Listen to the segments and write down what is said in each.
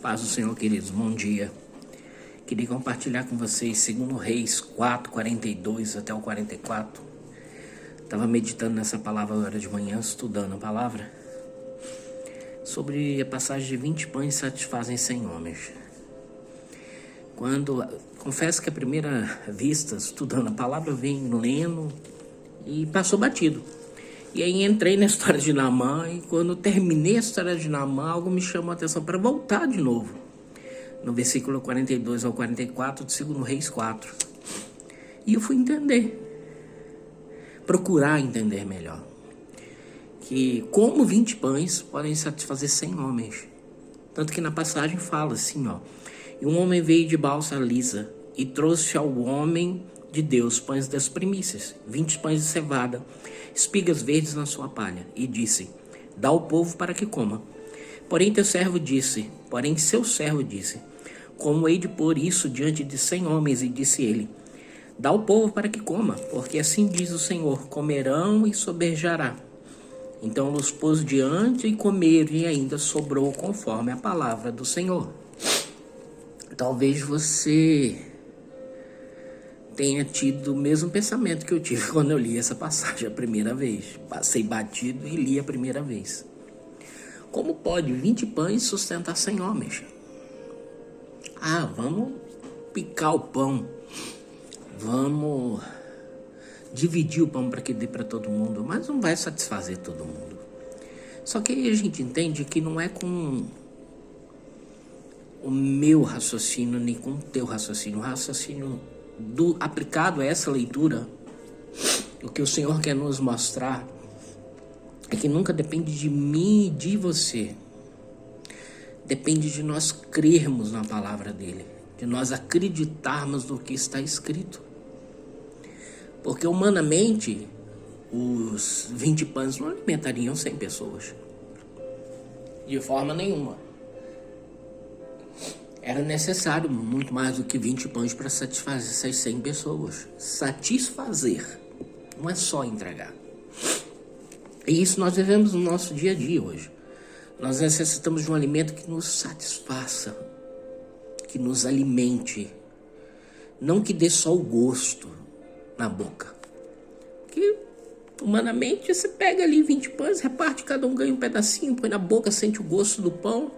Paz do Senhor, queridos, bom dia. Queria compartilhar com vocês 2 Reis 4, 42 até o 44. Estava meditando nessa palavra agora de manhã, estudando a palavra, sobre a passagem de 20 pães satisfazem 100 homens. Confesso que a primeira vista, estudando a palavra, eu venho lendo e passou batido. E aí entrei na história de Naamã, e quando terminei a história de Naamã, algo me chamou a atenção para voltar de novo. No versículo 42 ao 44 de 2 Reis 4. E eu fui entender. Procurar entender melhor. Que como 20 pães podem satisfazer 100 homens. Tanto que na passagem fala assim, ó. E um homem veio de balsa lisa e trouxe ao homem de Deus pães das primícias, 20 pães de cevada, espigas verdes na sua palha, e disse: dá ao povo para que coma. Porém seu servo disse: como hei de pôr isso diante de 100 homens? E disse ele: dá ao povo para que coma, porque assim diz o Senhor: comerão e sobejará. Então os pôs diante e comeram, e ainda sobrou conforme a palavra do Senhor. Talvez você tenha tido o mesmo pensamento que eu tive quando eu li essa passagem a primeira vez. Passei batido e li a primeira vez. Como pode 20 pães sustentar 100 homens? Vamos picar o pão. Vamos dividir o pão para que dê para todo mundo. Mas não vai satisfazer todo mundo. Só que aí a gente entende que não é com o meu raciocínio nem com o teu raciocínio. O raciocínio aplicado a essa leitura, o que o Senhor quer nos mostrar é que nunca depende de mim e de você. Depende de nós crermos na palavra dele, de nós acreditarmos no que está escrito. Porque humanamente os 20 pães não alimentariam 100 pessoas. De forma nenhuma. Era necessário muito mais do que 20 pães para satisfazer essas 100 pessoas. Satisfazer, não é só entregar. E isso nós vivemos no nosso dia a dia hoje. Nós necessitamos de um alimento que nos satisfaça, que nos alimente. Não que dê só o gosto na boca. Porque humanamente você pega ali 20 pães, reparte, cada um ganha um pedacinho, põe na boca, sente o gosto do pão.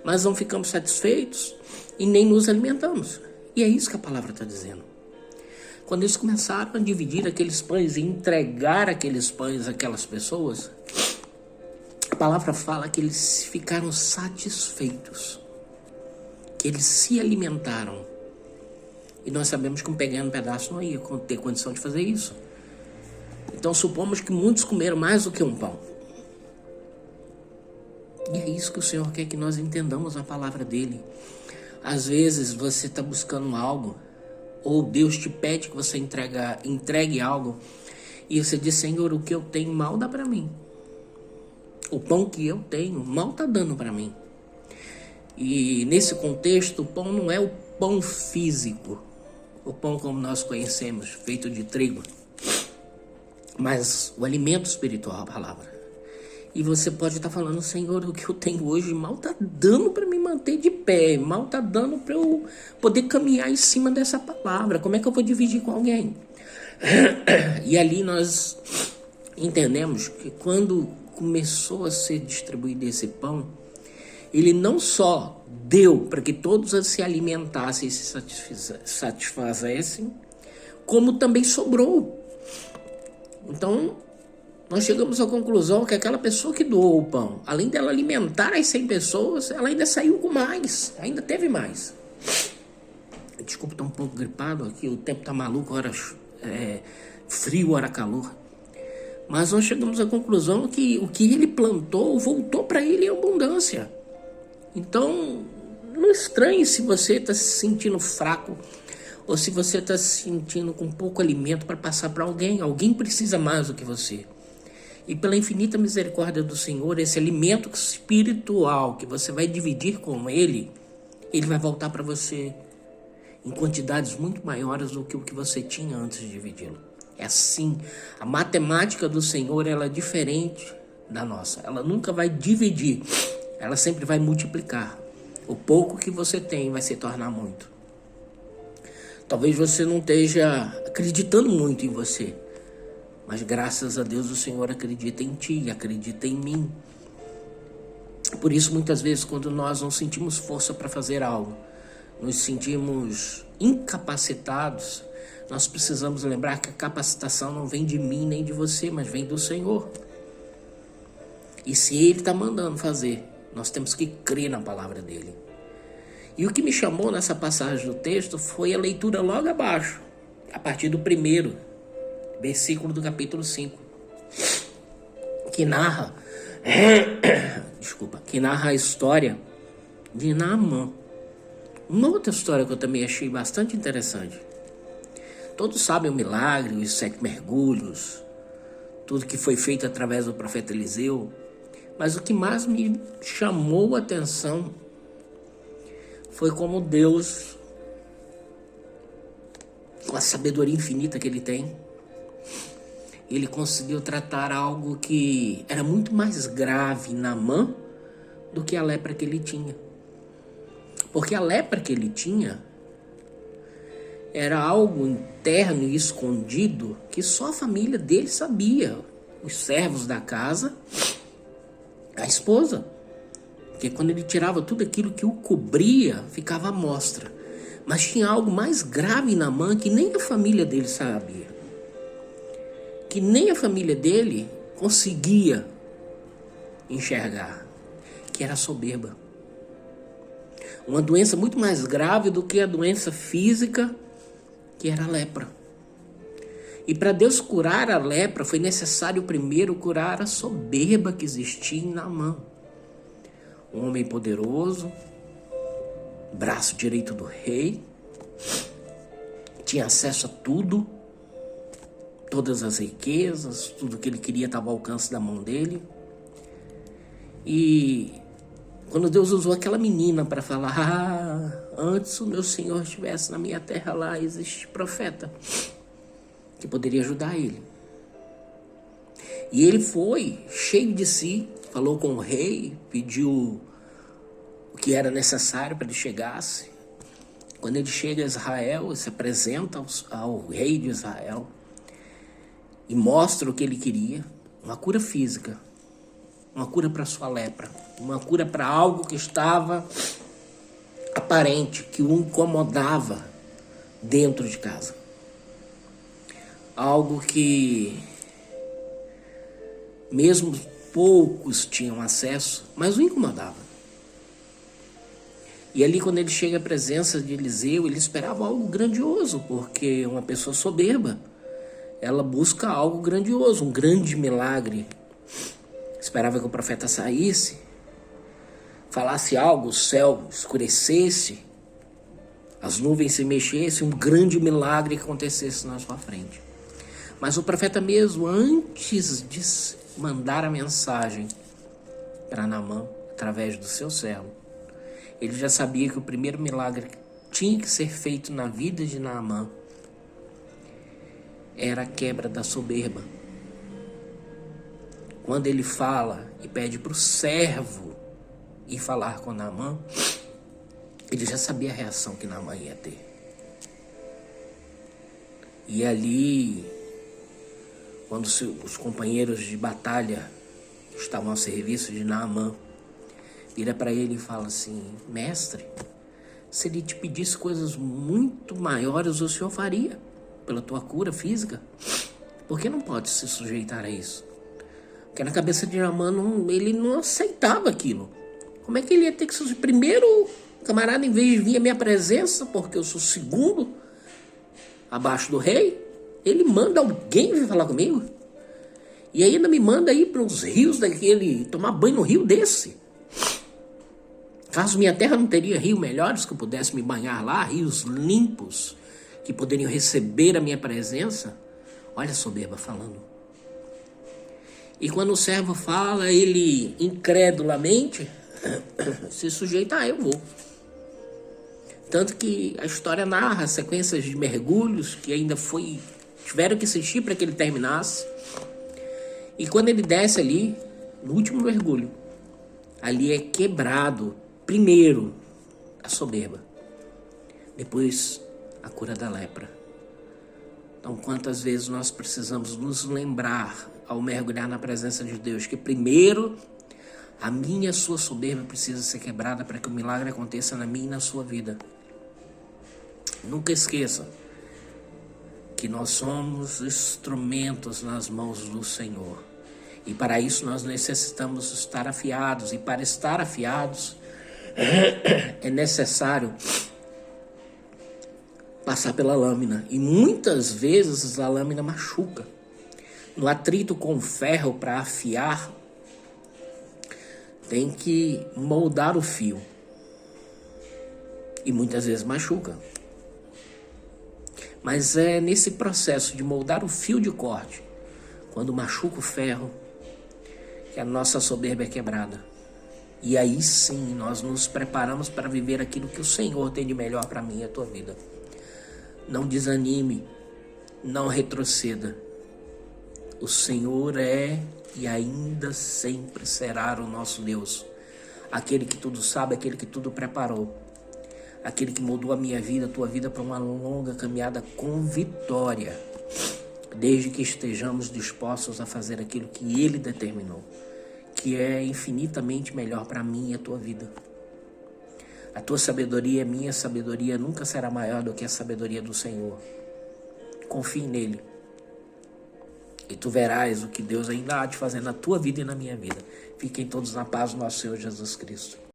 Mas não ficamos satisfeitos e nem nos alimentamos. E é isso que a palavra está dizendo. Quando eles começaram a dividir aqueles pães e entregar aqueles pães àquelas pessoas, a palavra fala que eles ficaram satisfeitos, que eles se alimentaram. E nós sabemos que um pequeno pedaço não ia ter condição de fazer isso. Então supomos que muitos comeram mais do que um pão. E é isso que o Senhor quer que nós entendamos a palavra dele. Às vezes você está buscando algo, ou Deus te pede que você entregue algo, e você diz: Senhor, o que eu tenho mal dá para mim. O pão que eu tenho mal está dando para mim. E nesse contexto, o pão não é o pão físico, o pão como nós conhecemos, feito de trigo, mas o alimento espiritual, a palavra. E você pode estar falando: Senhor, o que eu tenho hoje mal está dando para me manter de pé, mal está dando para eu poder caminhar em cima dessa palavra. Como é que eu vou dividir com alguém? E ali nós entendemos que quando começou a ser distribuído esse pão, ele não só deu para que todos se alimentassem e se satisfazessem, como também sobrou. Então, nós chegamos à conclusão que aquela pessoa que doou o pão, além dela alimentar as 100 pessoas, ela ainda saiu com mais, ainda teve mais. Desculpa, estou um pouco gripado aqui, o tempo está maluco, hora frio, hora calor. Mas nós chegamos à conclusão que o que ele plantou voltou para ele em abundância. Então, não estranhe se você está se sentindo fraco, ou se você está se sentindo com pouco alimento para passar para alguém. Alguém precisa mais do que você. E pela infinita misericórdia do Senhor, esse alimento espiritual que você vai dividir com ele vai voltar para você em quantidades muito maiores do que o que você tinha antes de dividi-lo. É assim, a matemática do Senhor, ela é diferente da nossa. Ela nunca vai dividir, ela sempre vai multiplicar. O pouco que você tem vai se tornar muito. Talvez você não esteja acreditando muito em você, mas graças a Deus o Senhor acredita em ti, acredita em mim. Por isso, muitas vezes, quando nós não sentimos força para fazer algo, nos sentimos incapacitados, nós precisamos lembrar que a capacitação não vem de mim nem de você, mas vem do Senhor. E se Ele está mandando fazer, nós temos que crer na palavra dEle. E o que me chamou nessa passagem do texto foi a leitura logo abaixo, a partir do 1º versículo do capítulo 5, que narra a história de Naamã. Uma outra história que eu também achei bastante interessante. Todos sabem o milagre, os 7 mergulhos, tudo que foi feito através do profeta Eliseu. Mas o que mais me chamou a atenção foi como Deus, com a sabedoria infinita que Ele tem, Ele conseguiu tratar algo que era muito mais grave em Naamã do que a lepra que ele tinha. Porque a lepra que ele tinha era algo interno e escondido que só a família dele sabia. Os servos da casa, a esposa. Porque quando ele tirava tudo aquilo que o cobria, ficava à mostra. Mas tinha algo mais grave em Naamã que nem a família dele sabia. Que nem a família dele conseguia enxergar. Que era a soberba. Uma doença muito mais grave do que a doença física, que era a lepra. E para Deus curar a lepra, foi necessário primeiro curar a soberba que existia em Naamã. Um homem poderoso, braço direito do rei, tinha acesso a tudo, todas as riquezas, tudo que ele queria estava ao alcance da mão dele. E quando Deus usou aquela menina para falar, antes o meu Senhor estivesse na minha terra, lá existe profeta que poderia ajudar ele. E ele foi cheio de si, falou com o rei, pediu o que era necessário para ele chegasse. Quando ele chega a Israel, ele se apresenta ao rei de Israel e mostra o que ele queria, uma cura física, uma cura para sua lepra, uma cura para algo que estava aparente, que o incomodava dentro de casa. Algo que mesmo poucos tinham acesso, mas o incomodava. E ali, quando ele chega à presença de Eliseu, ele esperava algo grandioso, porque uma pessoa soberba, ela busca algo grandioso, um grande milagre. Esperava que o profeta saísse, falasse algo, o céu escurecesse, as nuvens se mexessem, um grande milagre que acontecesse na sua frente. Mas o profeta mesmo, antes de mandar a mensagem para Naamã, através do seu servo, ele já sabia que o primeiro milagre que tinha que ser feito na vida de Naamã era a quebra da soberba. Quando ele fala e pede para o servo ir falar com Naamã, ele já sabia a reação que Naamã ia ter. E ali, quando os companheiros de batalha que estavam ao serviço de Naamã, vira para ele e fala assim, mestre, se ele te pedisse coisas muito maiores, o senhor faria pela tua cura física? Por que não pode se sujeitar a isso? Porque na cabeça de Naamã ele não aceitava aquilo. Como é que ele ia ter que ser primeiro, camarada, em vez de vir à minha presença, porque eu sou segundo abaixo do rei, ele manda alguém vir falar comigo? E ainda me manda ir para os rios daquele, tomar banho no rio desse. Caso minha terra não teria rios melhores que eu pudesse me banhar lá, rios limpos, que poderiam receber a minha presença. Olha a soberba falando. E quando o servo fala, ele incredulamente se sujeita, eu vou. Tanto que a história narra sequências de mergulhos que ainda tiveram que assistir para que ele terminasse. E quando ele desce ali, no último mergulho, ali é quebrado primeiro a soberba. Depois, a cura da lepra. Então, quantas vezes nós precisamos nos lembrar, ao mergulhar na presença de Deus, que primeiro a minha e a sua soberba precisa ser quebrada para que o milagre aconteça na minha e na sua vida. Nunca esqueça que nós somos instrumentos nas mãos do Senhor. E para isso nós necessitamos estar afiados. E para estar afiados é necessário passar pela lâmina. E muitas vezes a lâmina machuca. No atrito com o ferro para afiar, tem que moldar o fio. E muitas vezes machuca. Mas é nesse processo de moldar o fio de corte, quando machuca o ferro, que a nossa soberba é quebrada. E aí sim nós nos preparamos para viver aquilo que o Senhor tem de melhor para mim e a tua vida. Não desanime, não retroceda. O Senhor é e ainda sempre será o nosso Deus. Aquele que tudo sabe, aquele que tudo preparou. Aquele que moldou a minha vida, a tua vida, para uma longa caminhada com vitória. Desde que estejamos dispostos a fazer aquilo que Ele determinou. Que é infinitamente melhor para mim e a tua vida. A tua sabedoria, minha sabedoria, nunca será maior do que a sabedoria do Senhor. Confie nele. E tu verás o que Deus ainda há de fazer na tua vida e na minha vida. Fiquem todos na paz do nosso Senhor Jesus Cristo.